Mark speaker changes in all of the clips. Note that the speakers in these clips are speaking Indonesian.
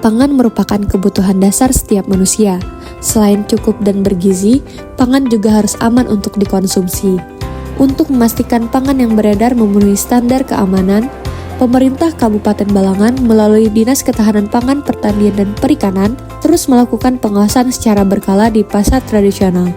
Speaker 1: Pangan merupakan kebutuhan dasar setiap manusia. Selain cukup dan bergizi, pangan juga harus aman untuk dikonsumsi. Untuk memastikan pangan yang beredar memenuhi standar keamanan, pemerintah Kabupaten Balangan melalui Dinas Ketahanan Pangan, Pertanian, dan Perikanan terus melakukan pengawasan secara berkala di pasar tradisional.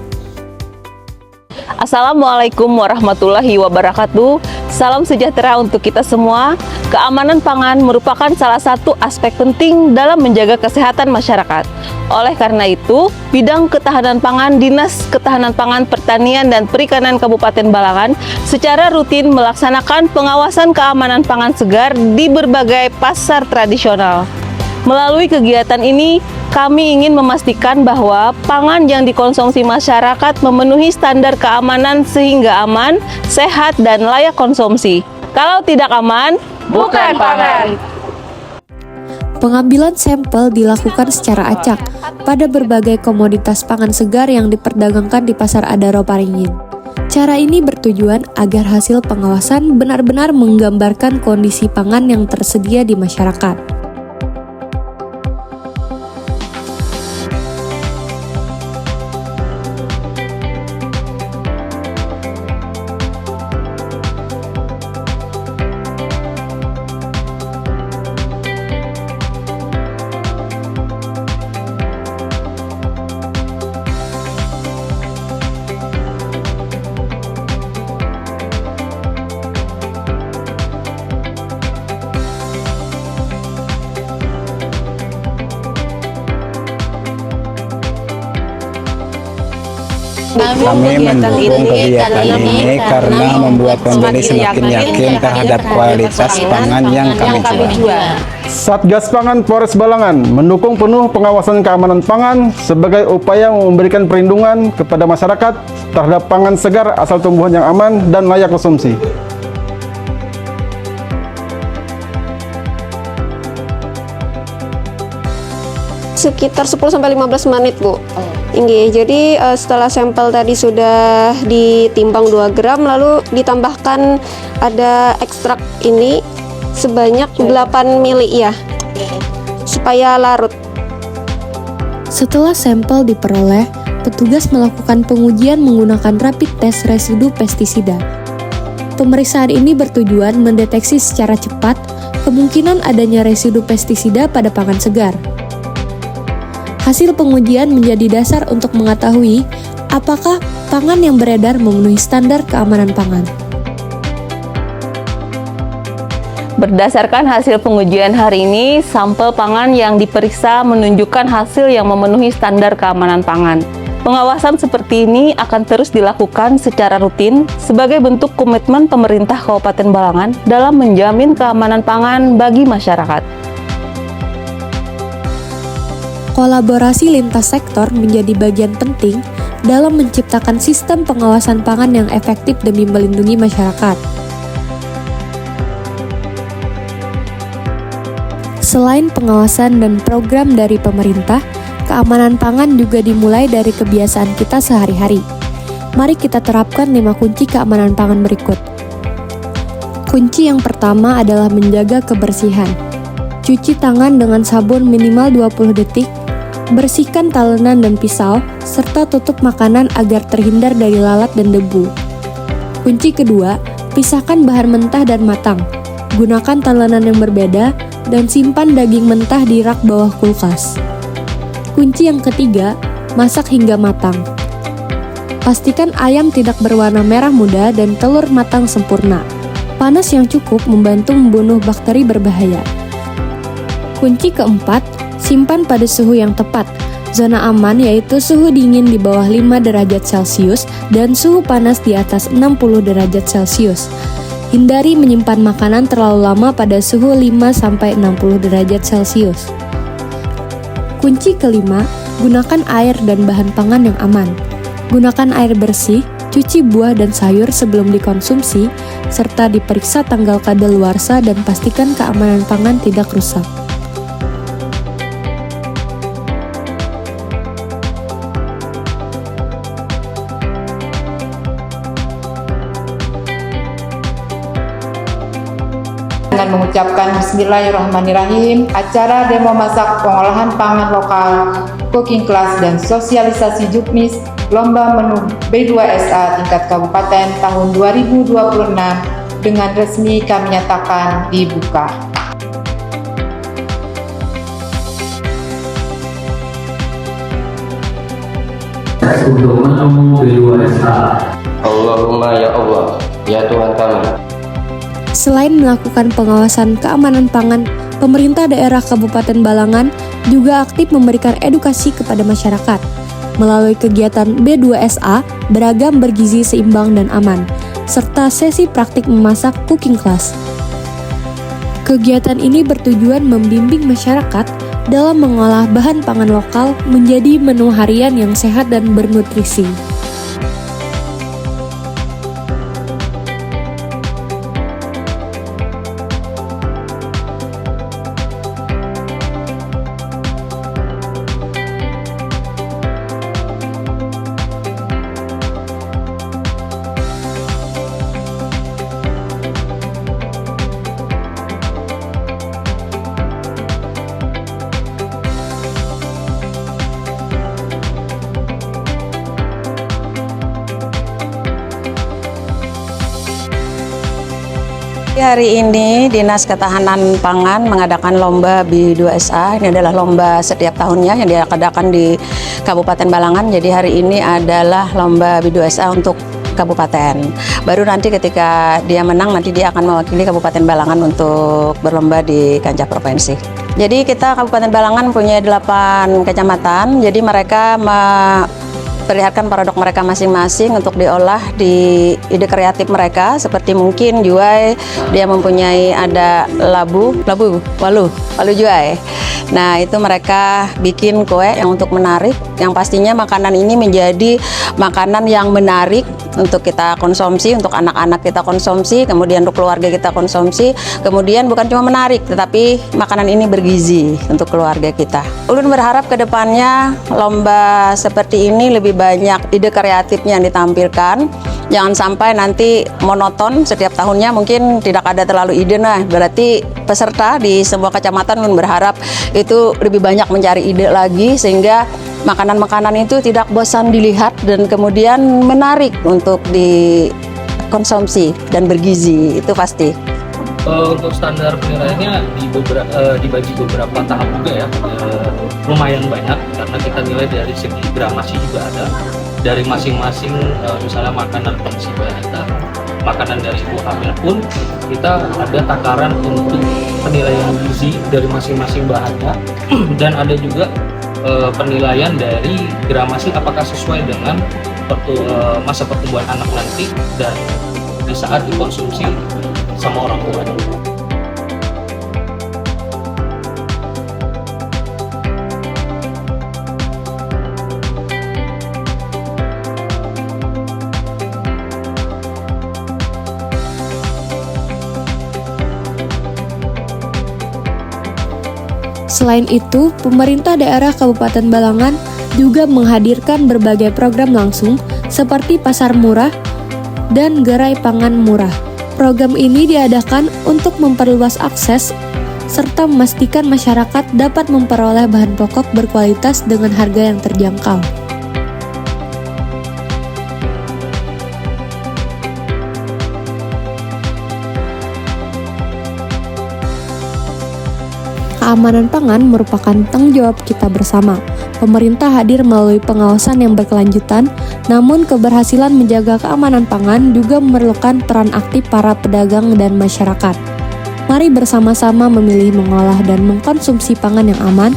Speaker 2: Assalamualaikum warahmatullahi wabarakatuh. Salam sejahtera untuk kita semua. Keamanan pangan merupakan salah satu aspek penting dalam menjaga kesehatan masyarakat. Oleh karena itu, bidang ketahanan pangan Dinas Ketahanan Pangan, Pertanian, dan Perikanan Kabupaten Balangan secara rutin melaksanakan pengawasan keamanan pangan segar di berbagai pasar tradisional. Melalui kegiatan ini, kami ingin memastikan bahwa pangan yang dikonsumsi masyarakat memenuhi standar keamanan sehingga aman, sehat, dan layak konsumsi. Kalau tidak aman, bukan pangan.
Speaker 1: Pengambilan sampel dilakukan secara acak pada berbagai komoditas pangan segar yang diperdagangkan di Pasar Adaro Paringin. Cara ini bertujuan agar hasil pengawasan benar-benar menggambarkan kondisi pangan yang tersedia di masyarakat.
Speaker 3: Kami mendukung kegiatan ini karena membuat pembeli semakin yakin terhadap kualitas pangan yang kami jual.
Speaker 4: Satgas Pangan Polres Balangan mendukung penuh pengawasan keamanan pangan sebagai upaya memberikan perlindungan kepada masyarakat terhadap pangan segar asal tumbuhan yang aman dan layak konsumsi.
Speaker 5: Sekitar 10-15 menit, Bu. Tinggi. Jadi setelah sampel tadi sudah ditimbang 2 gram, lalu ditambahkan ada ekstrak ini sebanyak 8 mili ya, supaya larut.
Speaker 1: Setelah sampel diperoleh, petugas melakukan pengujian menggunakan rapid test residu pestisida. Pemeriksaan ini bertujuan mendeteksi secara cepat kemungkinan adanya residu pestisida pada pangan segar. Hasil pengujian menjadi dasar untuk mengetahui apakah pangan yang beredar memenuhi standar keamanan pangan.
Speaker 2: Berdasarkan hasil pengujian hari ini, sampel pangan yang diperiksa menunjukkan hasil yang memenuhi standar keamanan pangan. Pengawasan seperti ini akan terus dilakukan secara rutin sebagai bentuk komitmen pemerintah Kabupaten Balangan dalam menjamin keamanan pangan bagi masyarakat.
Speaker 1: Kolaborasi lintas sektor menjadi bagian penting dalam menciptakan sistem pengawasan pangan yang efektif demi melindungi masyarakat. Selain pengawasan dan program dari pemerintah, keamanan pangan juga dimulai dari kebiasaan kita sehari-hari. Mari kita terapkan 5 kunci keamanan pangan berikut. Kunci yang pertama adalah menjaga kebersihan. Cuci tangan dengan sabun minimal 20 detik, bersihkan talenan dan pisau, serta tutup makanan agar terhindar dari lalat dan debu. Kunci kedua, pisahkan bahan mentah dan matang. Gunakan talenan yang berbeda dan simpan daging mentah di rak bawah kulkas. Kunci yang ketiga, masak hingga matang. Pastikan ayam tidak berwarna merah muda dan telur matang sempurna. Panas yang cukup membantu membunuh bakteri berbahaya. Kunci keempat, simpan pada suhu yang tepat. Zona aman yaitu suhu dingin di bawah 5 derajat Celcius dan suhu panas di atas 60 derajat Celcius. Hindari menyimpan makanan terlalu lama pada suhu 5-60 derajat Celcius. Kunci kelima, gunakan air dan bahan pangan yang aman. Gunakan air bersih, cuci buah dan sayur sebelum dikonsumsi, serta diperiksa tanggal kadaluarsa dan pastikan keamanan pangan tidak rusak.
Speaker 6: Dengan mengucapkan Bismillahirrahmanirrahim, acara demo masak pengolahan pangan lokal, cooking class dan sosialisasi Jukmis Lomba Menu B2SA tingkat kabupaten tahun 2026 dengan resmi kami nyatakan dibuka.
Speaker 7: Untuk menu B2SA.
Speaker 8: Allahumma ya Allah, ya Tuhan kami.
Speaker 1: Selain melakukan pengawasan keamanan pangan, pemerintah daerah Kabupaten Balangan juga aktif memberikan edukasi kepada masyarakat melalui kegiatan B2SA beragam bergizi seimbang dan aman, serta sesi praktik memasak cooking class. Kegiatan ini bertujuan membimbing masyarakat dalam mengolah bahan pangan lokal menjadi menu harian yang sehat dan bernutrisi.
Speaker 9: Hari ini Dinas Ketahanan Pangan mengadakan lomba B2SA. Ini adalah lomba setiap tahunnya yang diadakan di Kabupaten Balangan. Jadi hari ini adalah lomba B2SA untuk kabupaten. Baru nanti ketika dia menang, nanti dia akan mewakili Kabupaten Balangan untuk berlomba di kancah provinsi. Jadi kita Kabupaten Balangan punya 8 kecamatan. Jadi mereka perlihatkan produk mereka masing-masing untuk diolah di ide kreatif mereka, seperti mungkin Juwai dia mempunyai ada walu Juwai. Nah, itu mereka bikin kue yang untuk menarik, yang pastinya makanan ini menjadi makanan yang menarik untuk kita konsumsi, untuk anak-anak kita konsumsi, kemudian untuk keluarga kita konsumsi, kemudian bukan cuma menarik, tetapi makanan ini bergizi untuk keluarga kita. Ulun berharap ke depannya lomba seperti ini lebih banyak ide kreatifnya yang ditampilkan. Jangan sampai nanti monoton setiap tahunnya, mungkin tidak ada terlalu ide. Nah, berarti peserta di semua kecamatan Ulun berharap itu lebih banyak mencari ide lagi, sehingga makanan-makanan itu tidak bosan dilihat dan kemudian menarik untuk dikonsumsi dan bergizi, itu pasti.
Speaker 7: Untuk standar penilaiannya dibagi beberapa tahap juga ya, lumayan banyak karena kita nilai dari segi gramasi juga ada, dari masing-masing misalnya makanan kondisi balita, makanan dari ibu hamil pun kita ada takaran untuk penilaian gizi dari masing-masing bahannya dan ada juga penilaian dari gramasi apakah sesuai dengan masa pertumbuhan anak nanti dan di saat dikonsumsi sama orang tua.
Speaker 1: Selain itu, pemerintah daerah Kabupaten Balangan juga menghadirkan berbagai program langsung seperti Pasar Murah dan Gerai Pangan Murah. Program ini diadakan untuk memperluas akses serta memastikan masyarakat dapat memperoleh bahan pokok berkualitas dengan harga yang terjangkau. Keamanan pangan merupakan tanggung jawab kita bersama. Pemerintah hadir melalui pengawasan yang berkelanjutan, namun keberhasilan menjaga keamanan pangan juga memerlukan peran aktif para pedagang dan masyarakat. Mari bersama-sama memilih mengolah dan mengkonsumsi pangan yang aman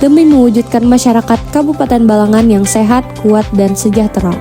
Speaker 1: demi mewujudkan masyarakat Kabupaten Balangan yang sehat, kuat, dan sejahtera.